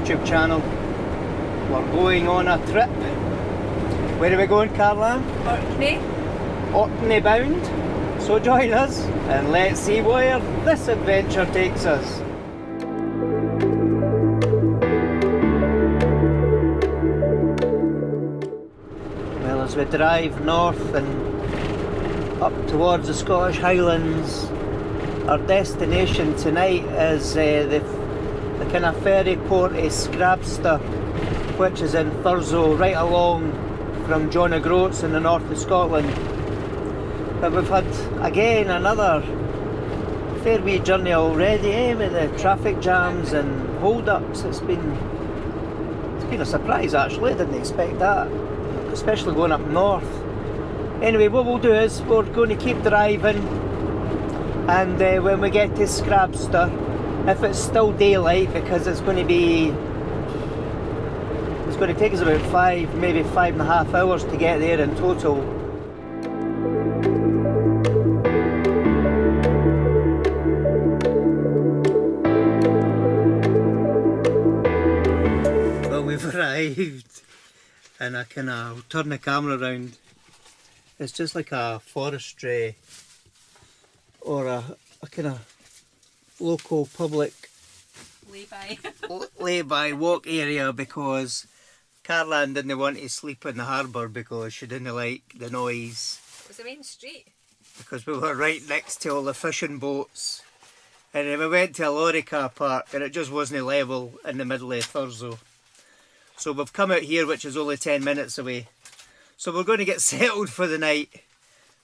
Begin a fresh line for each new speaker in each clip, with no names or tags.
YouTube channel. We're going on a trip. Where are we going, Caroline?
Orkney.
Orkney bound. So join us and let's see where this adventure takes us. Well, as we drive north and up towards the Scottish Highlands, our destination tonight is the kind of ferry port of Scrabster, which is in Thurso, right along from John O'Groats in the north of Scotland. But we've had again another fair wee journey already, with the traffic jams and hold-ups. It's been a surprise actually. I didn't expect that, especially going up north. Anyway, what we'll do is we're going to keep driving, and when we get to Scrabster, if it's still daylight, because it's going to take us about 5, maybe 5.5 hours to get there in total. Well, we've arrived, and I'll turn the camera around. It's just like a forestry or a kind of local public lay-by walk area, because Caroline didn't want to sleep in the harbour because she didn't like the noise.
It was the main street.
Because we were right next to all the fishing boats. And then we went to a lorry car park and it just wasn't level in the middle of Thurso. So we've come out here, which is only 10 minutes away. So we're going to get settled for the night,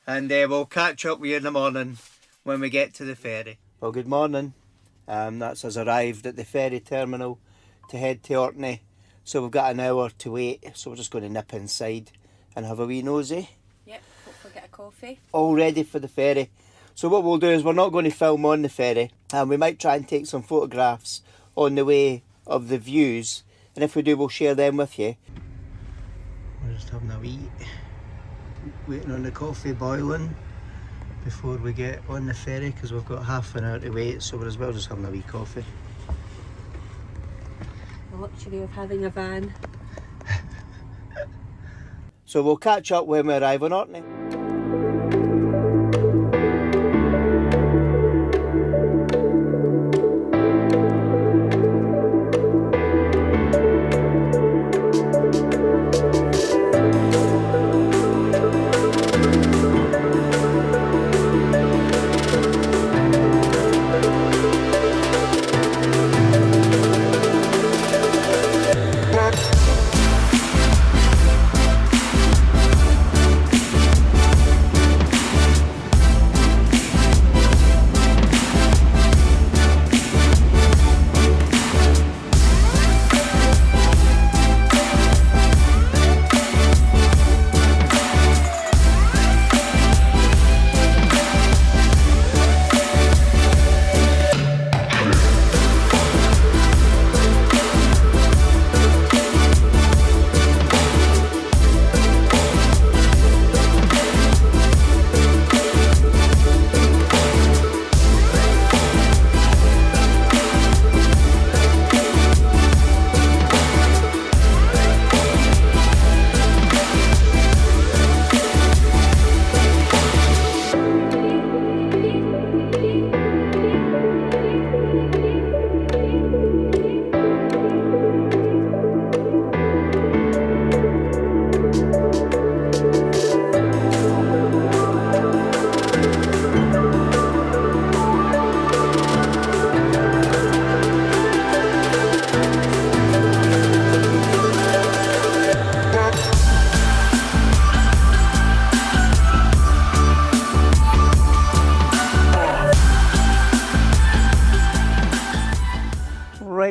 and we'll catch up with you in the morning when we get to the ferry. Well, good morning. That's us arrived at the ferry terminal to head to Orkney. So we've got an hour to wait, so we're just going to nip inside and have a wee nosy.
Yep, hopefully get a coffee.
All ready for the ferry. So what we'll do is we're not going to film on the ferry, and we might try and take some photographs on the way of the views, and if we do, we'll share them with you. We're just having a wee, waiting on the coffee boiling before we get on the ferry, because we've got half an hour to wait, so we're as well just having a wee coffee.
The luxury of having a van.
So we'll catch up when we arrive on Orkney.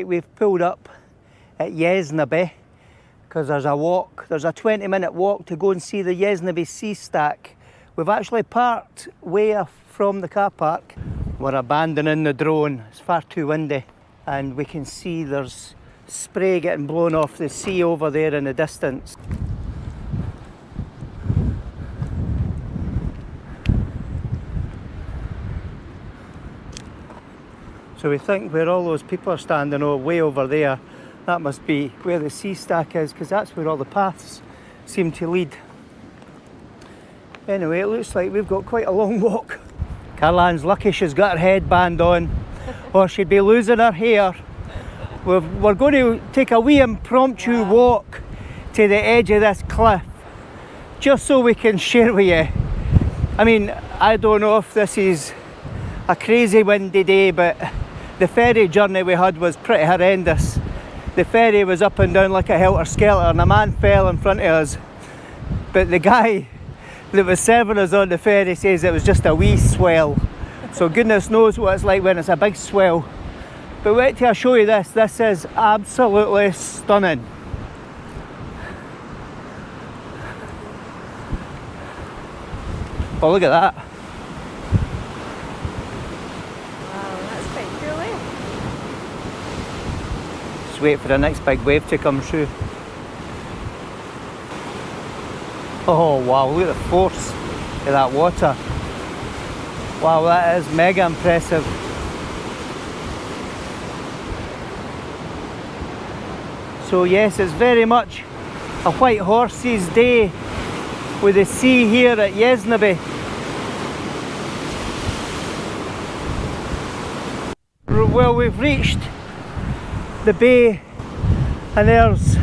We've pulled up at Yesnaby because there's a 20-minute walk to go and see the Yesnaby sea stack. We've actually parked way off from the car park. We're abandoning the drone, it's far too windy, and we can see there's spray getting blown off the sea over there in the distance. So we think where all those people are standing way over there, That must be where the sea stack is, because that's where all the paths seem to lead. Anyway, it looks like we've got quite a long walk. Caroline's lucky she's got her headband on, or she'd be losing her hair. We're going to take a wee impromptu walk to the edge of this cliff, just so we can share with you. I mean, I don't know if this is a crazy windy day, but the ferry journey we had was pretty horrendous. The ferry was up and down like a helter-skelter, and a man fell in front of us. But the guy that was serving us on the ferry says it was just a wee swell. So goodness knows what it's like when it's a big swell. But wait till I show you this. This is absolutely stunning. Oh, look at that.
Wow, that's quite cool, eh?
Just wait for the next big wave to come through. Oh wow, look at the force of that water. Wow, that is mega impressive. So yes, it's very much a white horse's day with the sea here at Yesnaby. Well, we've reached the bay, and there's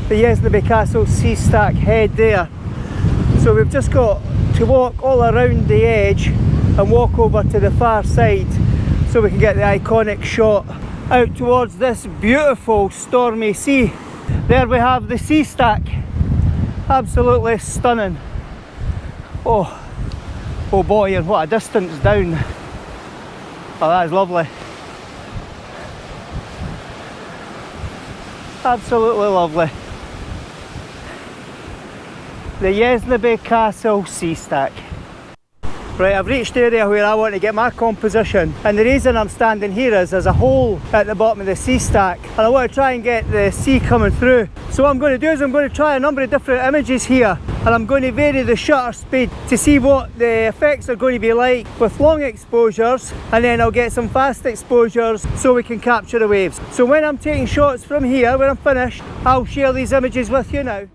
the Yesnaby Castle sea stack head there. So we've just got to walk all around the edge and walk over to the far side so we can get the iconic shot out towards this beautiful stormy sea. There we have the sea stack. Absolutely stunning. Oh boy, and what a distance down. Oh, that is lovely. Absolutely lovely. The Yesnaby Castle sea stack. Right, I've reached the area where I want to get my composition, and the reason I'm standing here is there's a hole at the bottom of the sea stack, and I want to try and get the sea coming through. So what I'm going to do is I'm going to try a number of different images here, and I'm going to vary the shutter speed to see what the effects are going to be like with long exposures, and then I'll get some fast exposures so we can capture the waves. So when I'm taking shots from here, when I'm finished, I'll share these images with you now.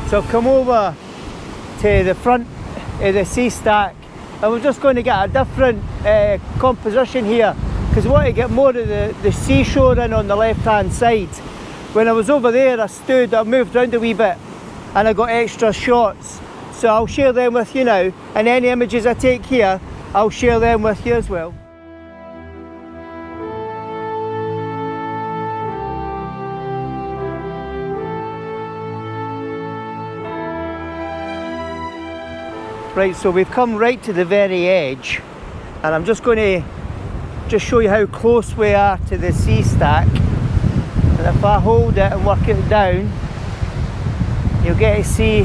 So I've come over to the front of the sea stack, and we're just going to get a different composition here, because we want to get more of the seashore in on the left hand side. When I was over there, I moved around a wee bit and I got extra shots, so I'll share them with you now, and any images I take here I'll share them with you as well. Right, so we've come right to the very edge, and I'm just going to show you how close we are to the sea stack. And if I hold it and work it down, you'll get to see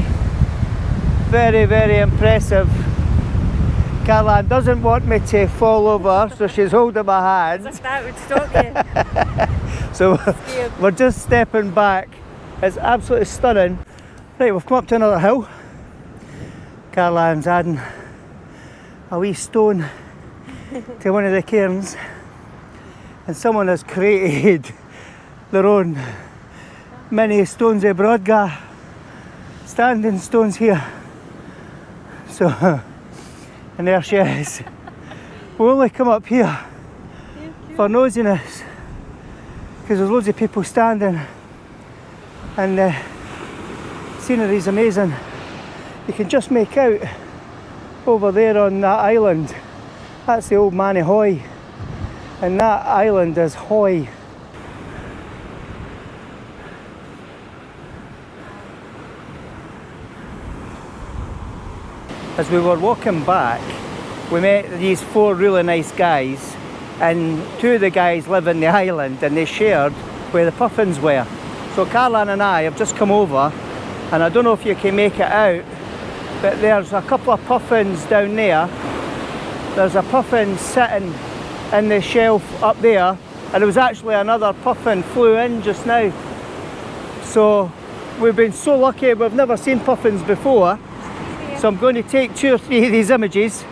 very, very impressive. Caroline doesn't want me to fall over, so she's holding my hand.
As if that would stop you.
So we're just stepping back. It's absolutely stunning. Right, we've come up to another hill. Caroline's adding a wee stone to one of the cairns, and someone has created their own mini stones of Brodgar, standing stones here. So, and there she is. We only come up here for nosiness because there's loads of people standing, and the scenery is amazing. You can just make out over there on that island, that's the old Manny Hoy, and that island is Hoy. As we were walking back, we met these 4 really nice guys, and 2 of the guys live in the island, and they shared where the Puffins were. So Caroline and I have just come over, and I don't know if you can make it out, but there's a couple of puffins down there. There's a puffin sitting in the shelf up there, and there was actually another puffin flew in just now. So we've been so lucky, we've never seen puffins before. So I'm going to take 2 or 3 of these images,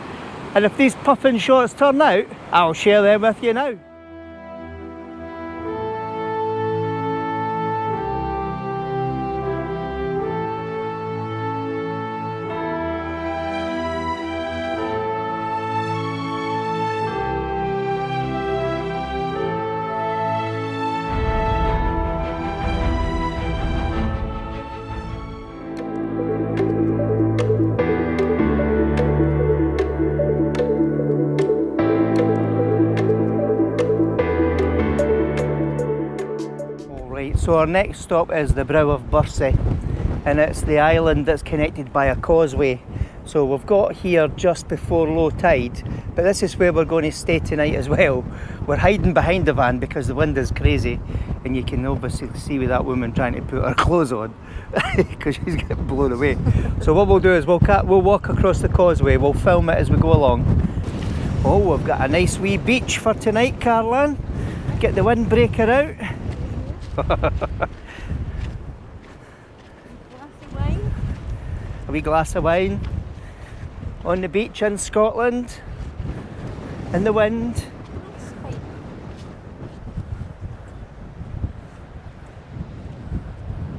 and if these puffin shots turn out, I'll share them with you now. So our next stop is the Brough of Birsay, and it's the island that's connected by a causeway. So we've got here just before low tide, but this is where we're going to stay tonight as well. We're hiding behind the van because the wind is crazy, and you can obviously see with that woman trying to put her clothes on because she's getting blown away. So what we'll do is we'll walk across the causeway, we'll film it as we go along. Oh, we've got a nice wee beach for tonight, Carlan. Get the windbreaker out. A wee glass of wine on the beach in Scotland, in the wind.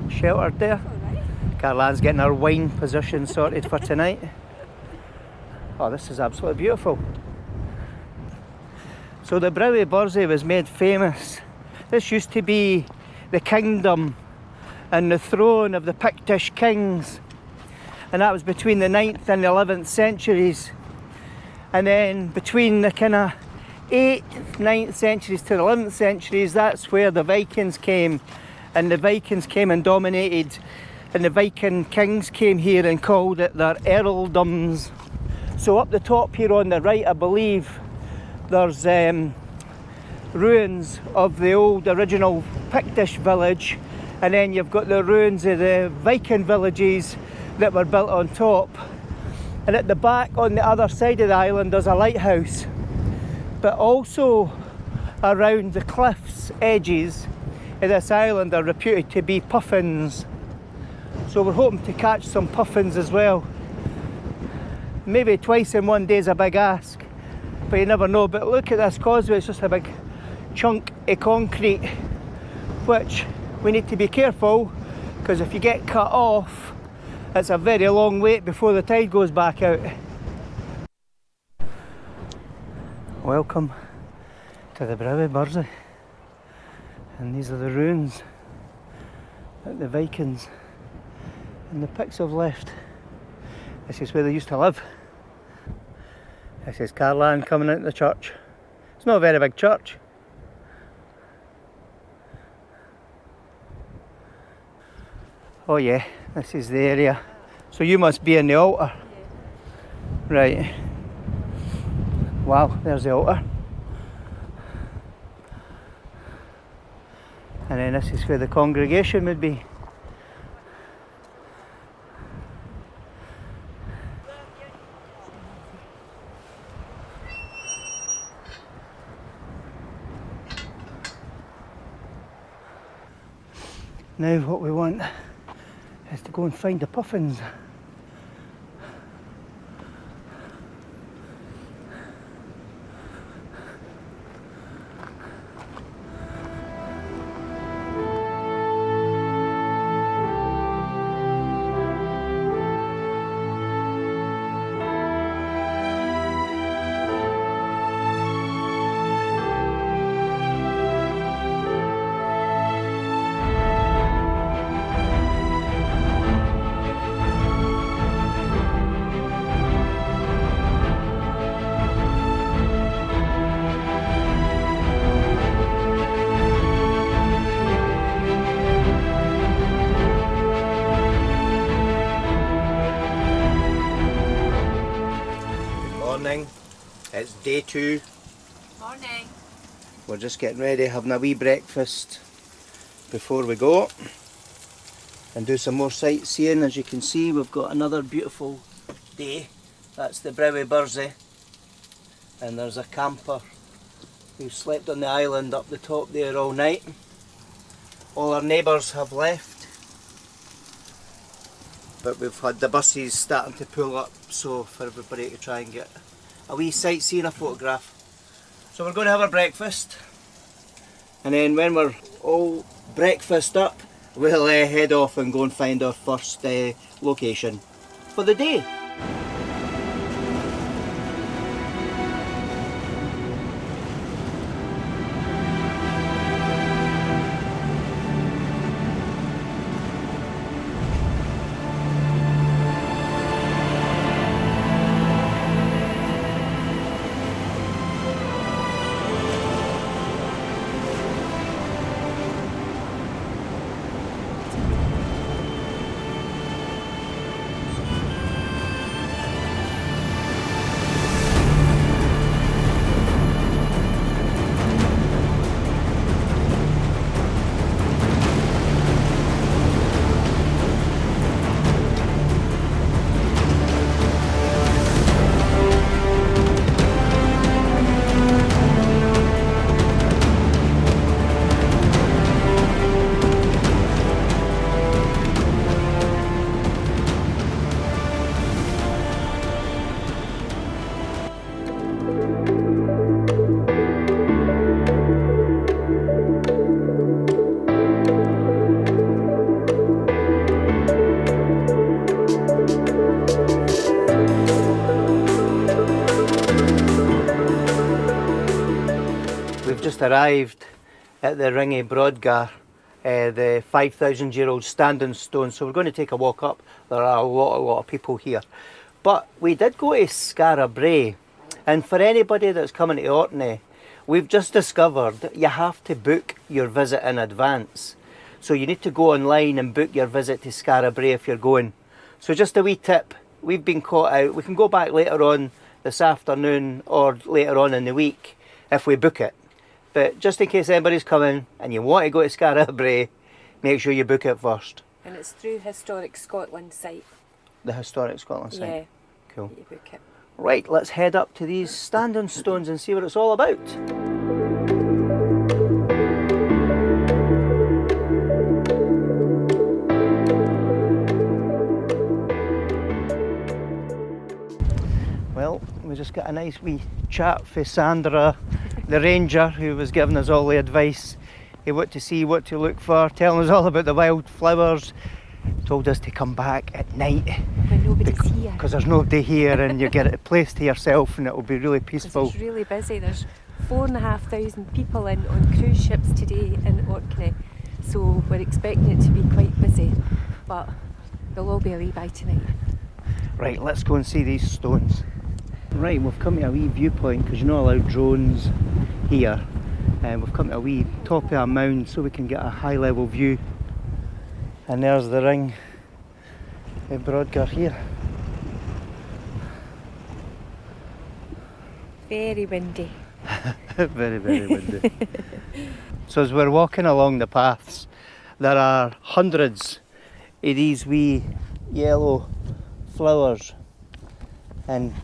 Sheltered there. Carlan's getting her wine position sorted for tonight. Oh, this is absolutely beautiful. So the Brough of Birsay was made famous. This used to be the kingdom and the throne of the Pictish kings, and that was between the 9th and the 11th centuries. And then between the kind of 8th, 9th centuries to the 11th centuries, that's where the Vikings came, and the Vikings came and dominated, and the Viking kings came here and called it their earldoms. So up the top here on the right, I believe there's ruins of the old original Pictish village, and then you've got the ruins of the Viking villages that were built on top. And at the back on the other side of the island there's a lighthouse, but also around the cliffs edges of this island are reputed to be puffins. So we're hoping to catch some puffins as well. Maybe twice in one day is a big ask, but you never know. But look at this causeway, it's just a big chunk of concrete, which we need to be careful, because if you get cut off, it's a very long wait before the tide goes back out. Welcome to the Brough of Birsay, and these are the ruins that the Vikings and the Picts have left. This is where they used to live. This is Carlan coming into the church. It's not a very big church. Oh yeah, this is the area. So you must be in the altar. Yeah. Right. Wow, there's the altar. And then this is where the congregation would be. Now what we want is to go and find the puffins. It's day 2.
Morning.
We're just getting ready, having a wee breakfast before we go. and do some more sightseeing. As you can see, we've got another beautiful day. That's the Brough of Birsay, and there's a camper who slept on the island up the top there all night. All our neighbours have left, but we've had the buses starting to pull up, so for everybody to try and get a wee sightseeing, a photograph. So we're going to have our breakfast, and then when we're all breakfast up, we'll head off and go and find our first location for the day. Just arrived at the Ring of Brodgar, the 5,000-year-old standing stone, so we're going to take a walk up. There are a lot of people here, but we did go to Skara Brae, and for anybody that's coming to Orkney, we've just discovered that you have to book your visit in advance. So you need to go online and book your visit to Skara Brae if you're going. So just a wee tip, we've been caught out. We can go back later on this afternoon or later on in the week if we book it. But just in case anybody's coming and you want to go to Skara Brae, make sure you book it first.
And it's through Historic Scotland site.
The Historic Scotland site?
Yeah.
Cool.
You book it.
Right, let's head up to these standing stones and see what it's all about. Well, we just got a nice wee chat for Sandra, the ranger, who was giving us all the advice of what to see, what to look for, telling us all about the wildflowers. Told us to come back at night
when nobody's here,
because there's nobody here, and you get a place to yourself and it'll be really peaceful.
It's really busy. There's 4,500 people in on cruise ships today in Orkney, so we're expecting it to be quite busy, but they'll all be away by tonight.
Right, let's go and see these stones. Right, we've come to a wee viewpoint because you're not allowed drones here, and we've come to a wee top of a mound so we can get a high level view. And there's the Ring of Brodgar here.
Very windy.
Very, very windy. So as we're walking along the paths, there are hundreds of these wee yellow flowers, and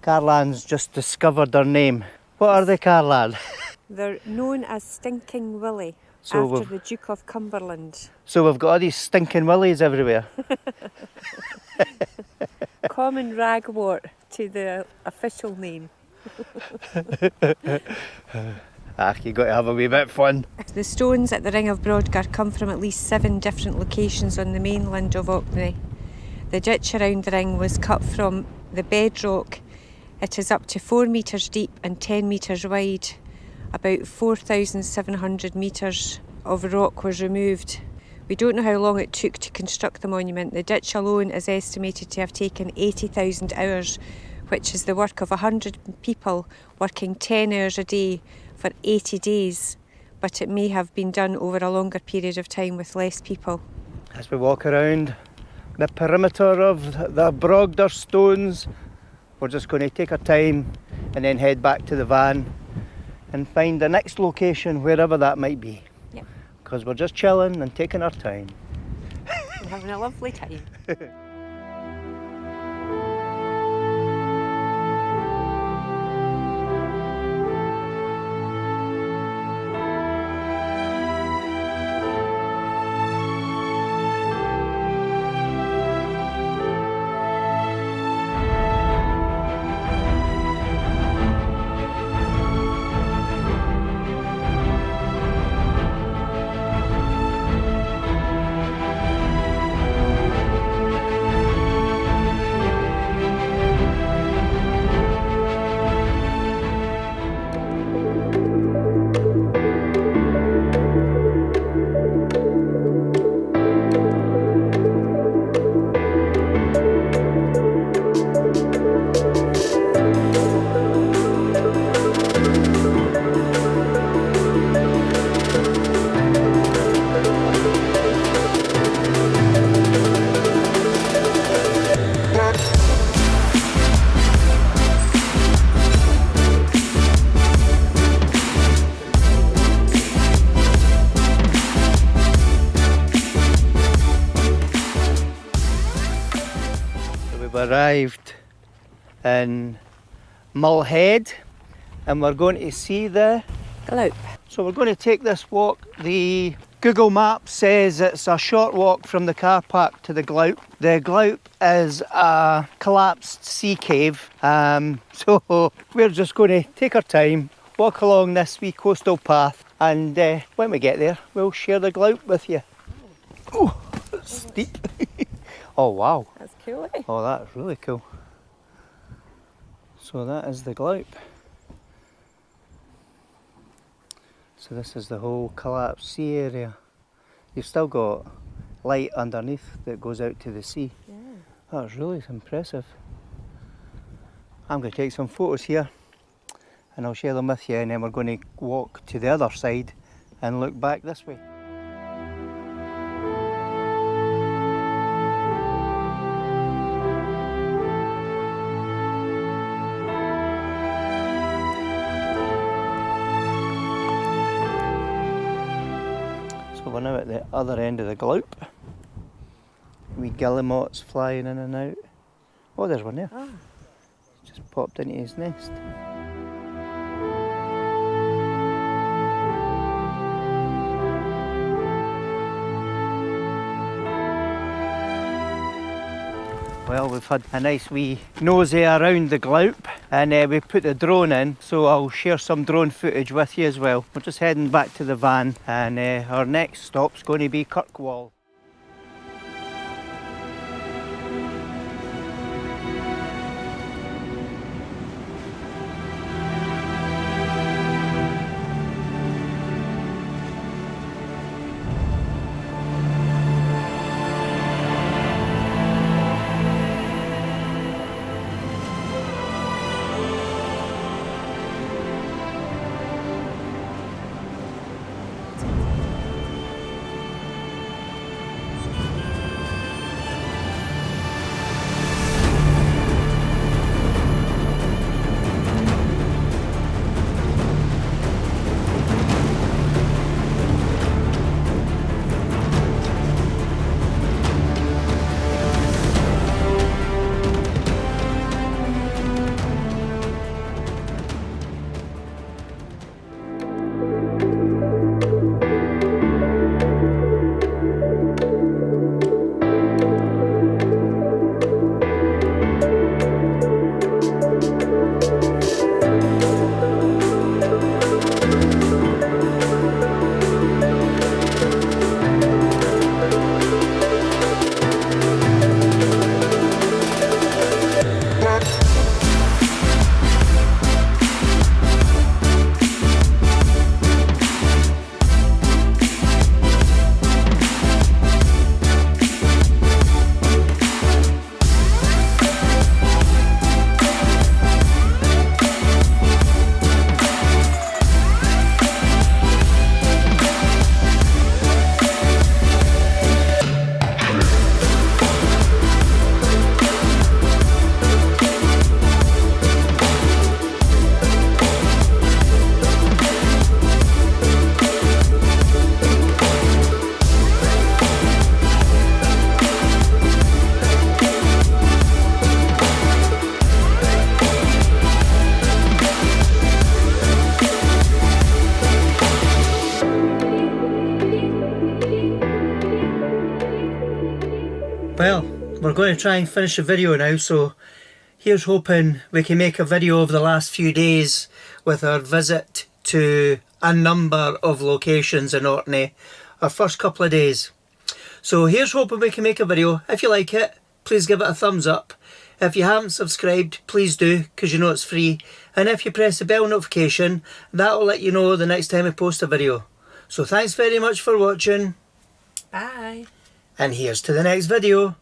Carlan's just discovered their name. What are they, Carlan?
They're known as Stinking Willie,
so
after the Duke of Cumberland.
So we've got all these stinking willies everywhere.
Common ragwort to the official name.
You got to have a wee bit of fun.
The stones at the Ring of Brodgar come from at least 7 different locations on the mainland of Orkney. The ditch around the ring was cut from the bedrock. It is up to 4 metres deep and 10 metres wide. About 4,700 metres of rock was removed. We don't know how long it took to construct the monument. The ditch alone is estimated to have taken 80,000 hours, which is the work of 100 people working 10 hours a day for 80 days. But it may have been done over a longer period of time with less people.
As we walk around the perimeter of the Brodgar stones, we're just going to take our time and then head back to the van and find the next location, wherever that might be.
Yep.
Because we're just chilling and taking our time.
I'm having a lovely time.
Arrived in Mulhead and we're going to see the
Gloup.
So we're going to take this walk. The Google map says it's a short walk from the car park to the Gloup. The Gloup is a collapsed sea cave, so we're just going to take our time, walk along this wee coastal path, and when we get there we'll share the Gloup with you. Oh, it's steep. Oh wow.
That's cool, eh?
Oh, that's really cool. So that is the Gloup. So this is the whole collapsed sea area. You've still got light underneath that goes out to the sea.
Yeah.
That's really impressive. I'm going to take some photos here and I'll share them with you, and then we're going to walk to the other side and look back this way. So we're now at the other end of the Gloup. Wee guillemots flying in and out. Oh, there's one there.
Ah.
Just popped into his nest. Well, we've had a nice wee nosy around the Gloup, and we put the drone in, so I'll share some drone footage with you as well. We're just heading back to the van, and our next stop's going to be Kirkwall. we're going to try and finish the video now, so here's hoping we can make a video of the last few days with our visit to a number of locations in Orkney, our first couple of days. So here's hoping we can make a video. If you like it, please give it a thumbs up. If you haven't subscribed, please do, because you know it's free. And if you press the bell notification, that will let you know the next time I post a video. So thanks very much for watching.
Bye.
And here's to the next video.